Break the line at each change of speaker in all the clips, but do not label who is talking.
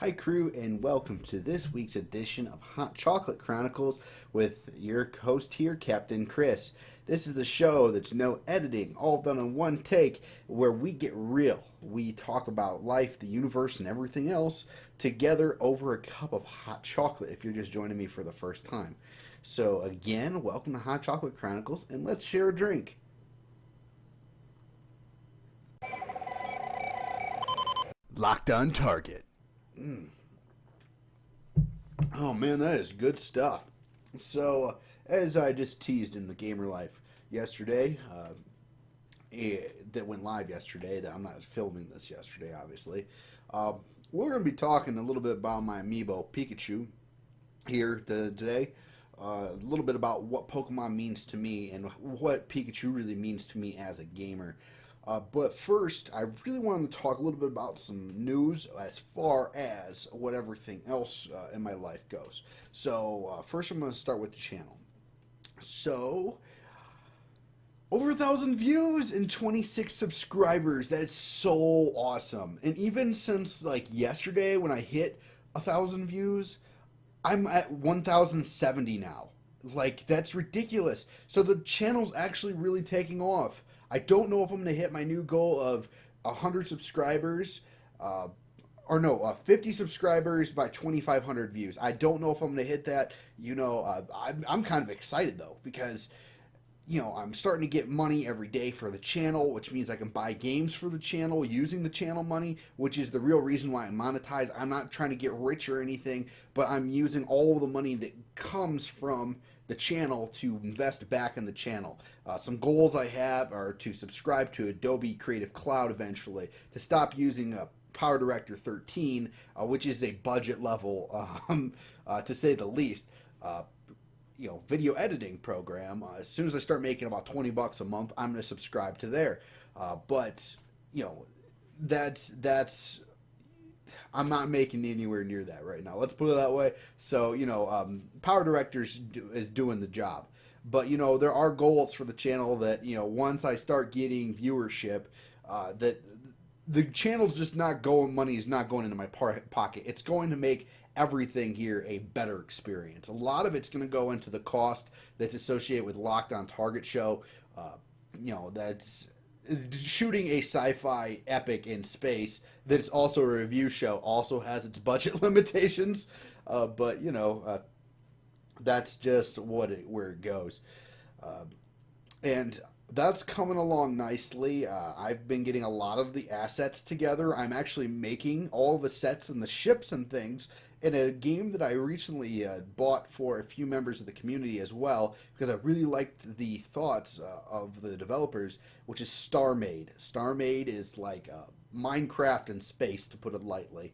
Hi, crew, and welcome to this week's edition of Hot Chocolate Chronicles with your host here, Captain Chris. This is the show that's no editing, all done in one take, where we get real. We talk about life, the universe, and everything else together over a cup of hot chocolate if you're just joining me for the first time. So, again, welcome to Hot Chocolate Chronicles, and let's share a drink. Locked on target. Oh man, that is good stuff. So, as I just teased in the gamer life yesterday, that went live yesterday, that I'm not filming this yesterday, obviously. We're going to be talking a little bit about my amiibo Pikachu here today. A little bit about what Pokemon means to me and what Pikachu really means to me as a gamer. But first, I really wanted to talk a little bit about some news as far as what everything else in my life goes. So, first, I'm going to start with the channel. So, over 1,000 views and 26 subscribers. That's so awesome. And even since like yesterday when I hit 1,000 views, I'm at 1,070 now. Like, that's ridiculous. So the channel's actually really taking off. I don't know if I'm going to hit my new goal of 100 subscribers, or no, 50 subscribers by 2,500 views. I don't know if I'm going to hit that. I'm kind of excited, though, because I'm starting to get money every day for the channel, which means I can buy games for the channel using the channel money, which is the real reason why I monetize. I'm not trying to get rich or anything, but I'm using all the money that comes from the channel to invest back in the channel. Some goals I have are to subscribe to Adobe Creative Cloud eventually, to stop using Power Director 13, which is a budget level, to say the least. Video editing program. As soon as I start making about $20 a month, I'm going to subscribe to there. But that's I'm not making anywhere near that right now. Let's put it that way. So Power Directors is doing the job. But there are goals for the channel that once I start getting viewership, that the channel's just not going. Money is not going into my pocket. It's going to make everything here a better experience. A lot of it's going to go into the cost that's associated with Locked on Target show. That's shooting a sci-fi epic in space that's also a review show also has its budget limitations. But that's just where it goes. And that's coming along nicely. I've been getting a lot of the assets together. I'm actually making all the sets and the ships and things in a game that I recently bought for a few members of the community as well, because I really liked the thoughts of the developers, which is StarMade. StarMade is like Minecraft in space, to put it lightly,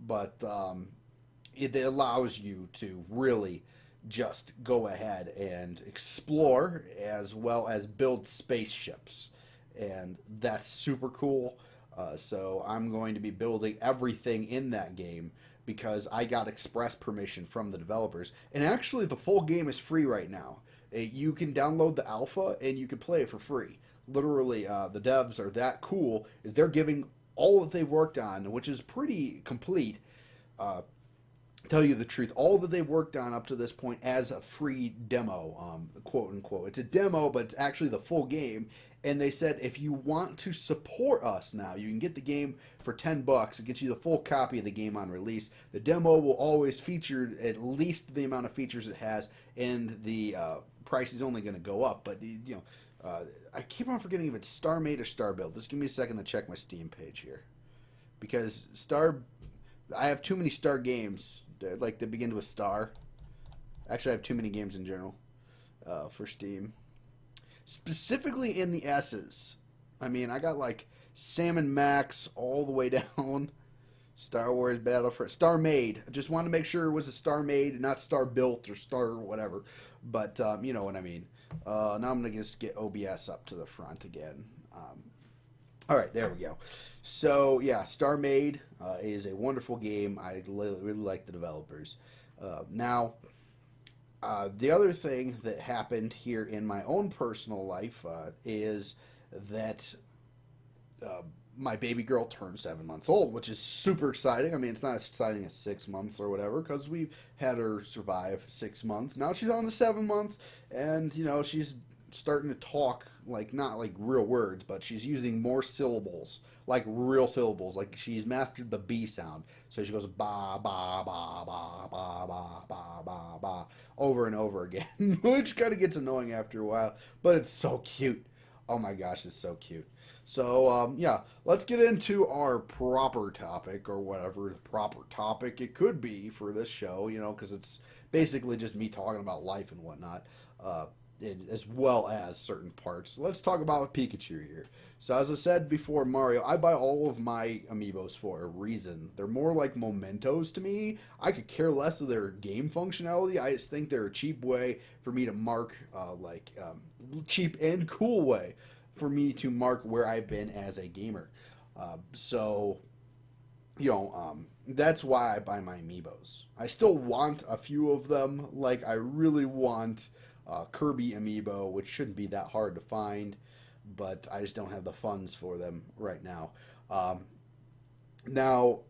but it allows you to really just go ahead and explore as well as build spaceships, and that's super cool. So I'm going to be building everything in that game because I got express permission from the developers, and actually the full game is free right now. You can download the alpha and you can play it for free. Literally, the devs are that cool, is they're giving all that they've worked on, which is pretty complete, tell you the truth, all that they've worked on up to this point as a free demo, quote unquote. It's a demo, but it's actually the full game. And they said if you want to support us now, you can get the game for $10. It gets you the full copy of the game on release. The demo will always feature at least the amount of features it has, and the price is only going to go up. But I keep on forgetting if it's StarMade or StarBuild. Just give me a second to check my Steam page here, because I have too many Star games. Like, they begin with Star. Actually, I have too many games in general for Steam. Specifically in the S's. I mean, I got like Salmon Max all the way down. Star Wars Battlefront. Star Made. I just wanted to make sure it was a Star Made, not Star Built or Star whatever. But you know what I mean. Now I'm going to just get OBS up to the front again. All right, there we go. So, yeah, StarMade is a wonderful game. I really like the developers. Now, the other thing that happened here in my own personal life is that my baby girl turned 7 months old, which is super exciting. I mean, it's not as exciting as 6 months or whatever because we've had her survive 6 months. Now she's on to 7 months, and she's starting to talk, like not like real words, but she's using more syllables, like real syllables. Like she's mastered the B sound, so she goes ba ba ba ba ba ba ba ba ba over and over again, which kind of gets annoying after a while. But it's so cute. Oh my gosh, it's so cute. So, yeah, let's get into our proper topic, or whatever the proper topic it could be for this show, because it's basically just me talking about life and whatnot, as well as certain parts. Let's talk about Pikachu here. So, as I said before, Mario, I buy all of my amiibos for a reason. They're more like mementos to me. I could care less of their game functionality. I just think they're a cheap way for me to mark, cheap and cool way for me to mark where I've been as a gamer. So, that's why I buy my amiibos. I still want a few of them. Like, I really want Kirby amiibo, which shouldn't be that hard to find, but I just don't have the funds for them right now. Now,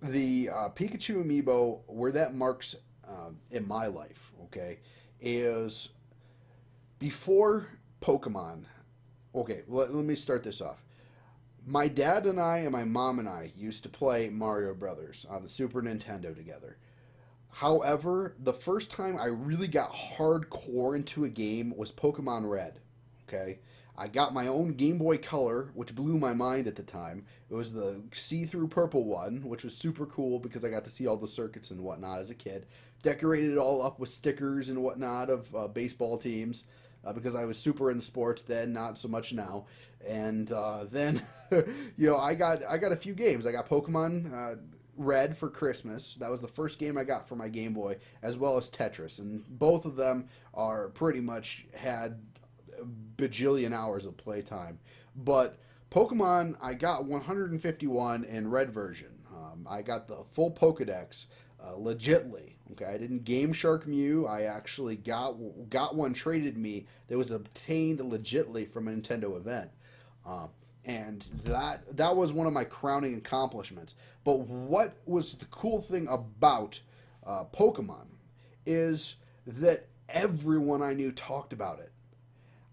the Pikachu amiibo, where that marks in my life, okay, is before Pokemon. Okay, let me start this off. My dad and I and my mom and I used to play Mario Brothers on the Super Nintendo together. However, the first time I really got hardcore into a game was Pokemon Red. Okay? I got my own Game Boy Color, which blew my mind at the time. It was the see-through purple one, which was super cool because I got to see all the circuits and whatnot as a kid. Decorated it all up with stickers and whatnot of baseball teams. Because I was super into sports then, not so much now. And then, I got a few games. I got Pokemon Red for Christmas. That was the first game I got for my Game Boy, as well as Tetris. And both of them are pretty much had a bajillion hours of playtime. But Pokemon, I got 151 in Red version. I got the full Pokedex, legitly. Okay, I didn't Game Shark Mew. I actually got one traded me that was obtained legitly from a Nintendo event, and that was one of my crowning accomplishments. But what was the cool thing about Pokemon is that everyone I knew talked about it.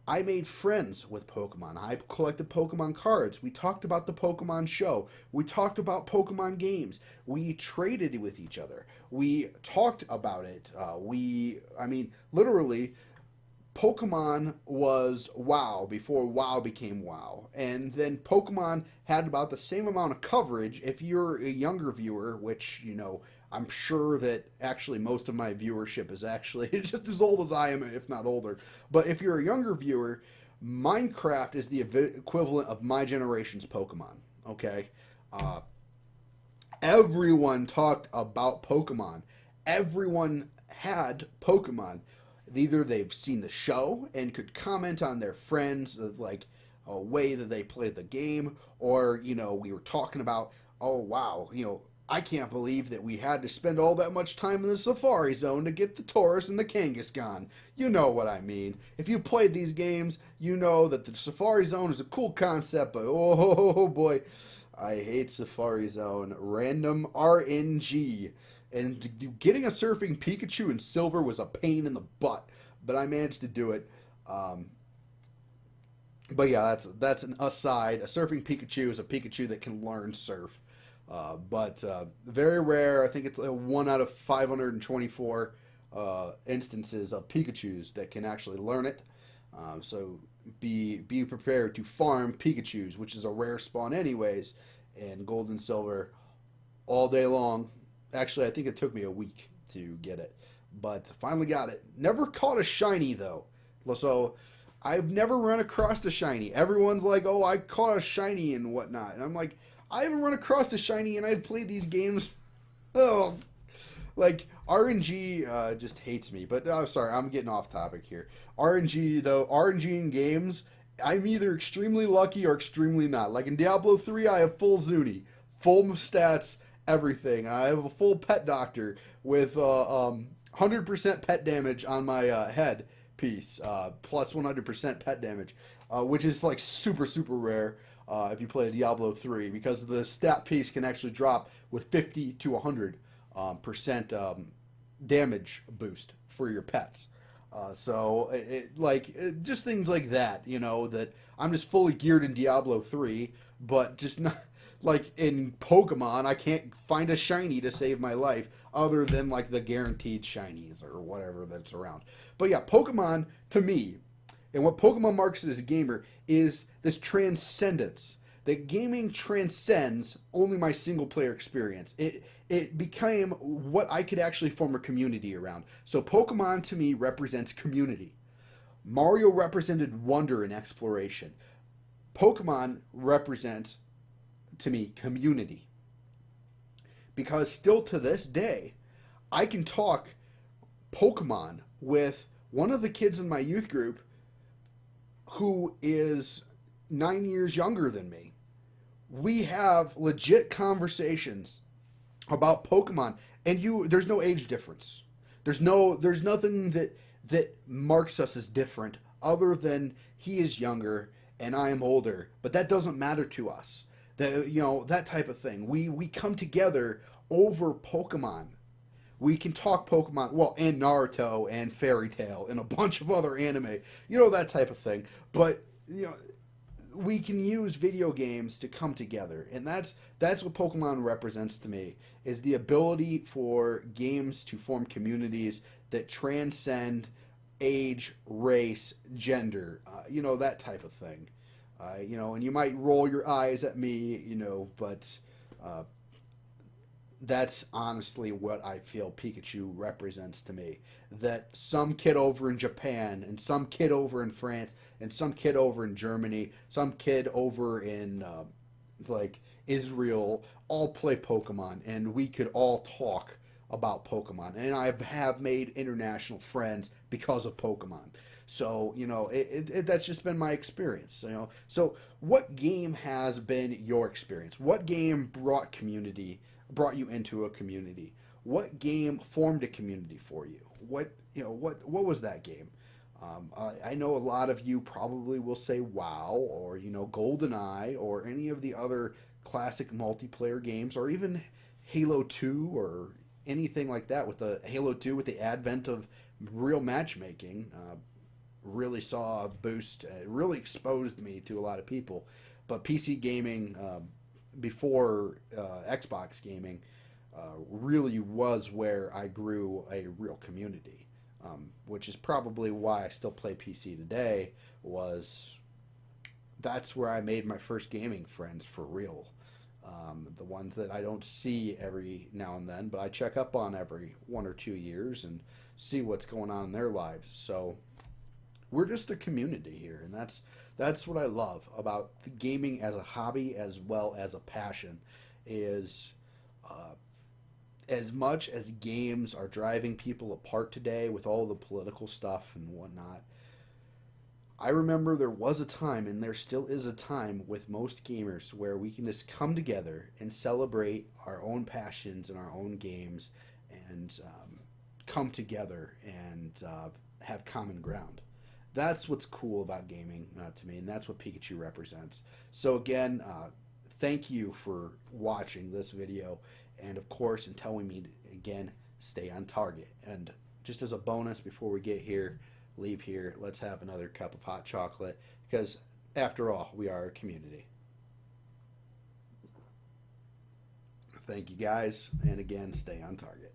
I made friends with Pokemon. I collected Pokemon cards. We talked about the Pokemon show. We talked about Pokemon games. We traded with each other. We talked about it. Literally, Pokemon was WoW before WoW became WoW. And then Pokemon had about the same amount of coverage. If you're a younger viewer, which, I'm sure that actually most of my viewership is actually just as old as I am, if not older. But if you're a younger viewer, Minecraft is the equivalent of my generation's Pokemon. Okay? Everyone talked about Pokemon. Everyone had Pokemon. Either they've seen the show and could comment on their friends, like a way that they played the game, or, we were talking about, oh, wow, I can't believe that we had to spend all that much time in the Safari Zone to get the Tauros and the Kangaskhan. You know what I mean. If you played these games, you know that the Safari Zone is a cool concept, but oh boy, I hate Safari Zone. Random RNG. And getting a surfing Pikachu in silver was a pain in the butt, but I managed to do it. But yeah, that's an aside. A surfing Pikachu is a Pikachu that can learn surf. But very rare. I think it's 1 out of 524 instances of Pikachus that can actually learn it. So be prepared to farm Pikachus, which is a rare spawn anyways, and gold and silver all day long. Actually, I think it took me a week to get it, but finally got it. Never caught a shiny though. So I've never run across a shiny. Everyone's like, oh, I caught a shiny and whatnot. And I'm like, I haven't run across a shiny and I've played these games. Oh, like RNG just hates me. But sorry, I'm getting off topic here. RNG in games, I'm either extremely lucky or extremely not. Like in Diablo 3, I have full Zuni, full stats, everything. I have a full pet doctor with 100% pet damage on my head piece, plus 100% pet damage, which is like super, super rare. if you play Diablo 3, because the stat piece can actually drop with 50 to 100 percent damage boost for your pets. Just things like that, that I'm just fully geared in Diablo 3, but just not like in Pokemon, I can't find a shiny to save my life other than like the guaranteed shinies or whatever that's around. But yeah, Pokemon to me, and what Pokemon marks as a gamer is this transcendence. That gaming transcends only my single player experience. It became what I could actually form a community around. So Pokemon to me represents community. Mario represented wonder and exploration. Pokemon represents to me community. Because still to this day, I can talk Pokemon with one of the kids in my youth group who is 9 years younger than me. We have legit conversations about Pokemon, and there's no age difference. There's nothing that marks us as different other than he is younger and I am older, but that doesn't matter to us. That type of thing. We come together over Pokemon. We can talk Pokemon, well, and Naruto and Fairy Tail and a bunch of other anime, that type of thing. But we can use video games to come together, and that's what Pokemon represents to me, is the ability for games to form communities that transcend age, race, gender, that type of thing. And you might roll your eyes at me, but that's honestly what I feel Pikachu represents to me. That some kid over in Japan, and some kid over in France, and some kid over in Germany, some kid over in Israel, all play Pokemon, and we could all talk about Pokemon. And I have made international friends because of Pokemon. So, that's just been my experience. So what game has been your experience? What game brought you into a community? What game formed a community for you? What was that game? I know a lot of you probably will say WoW or GoldenEye or any of the other classic multiplayer games, or even Halo 2 or anything like that. With the Halo 2, with the advent of real matchmaking, really saw a boost. It really exposed me to a lot of people. But PC gaming, before Xbox gaming, really was where I grew a real community, which is probably why I still play PC today. That's where I made my first gaming friends for real. The ones that I don't see every now and then, but I check up on every 1 or 2 years and see what's going on in their lives. So we're just a community here, and that's what I love about the gaming as a hobby as well as a passion. Is as much as games are driving people apart today with all the political stuff and whatnot, I remember there was a time, and there still is a time with most gamers, where we can just come together and celebrate our own passions and our own games, and come together and have common ground. That's what's cool about gaming to me, and that's what Pikachu represents. So again, thank you for watching this video, and of course, until we meet again, stay on target. And just as a bonus, before we leave here, let's have another cup of hot chocolate, because after all, we are a community. Thank you guys, and again, stay on target.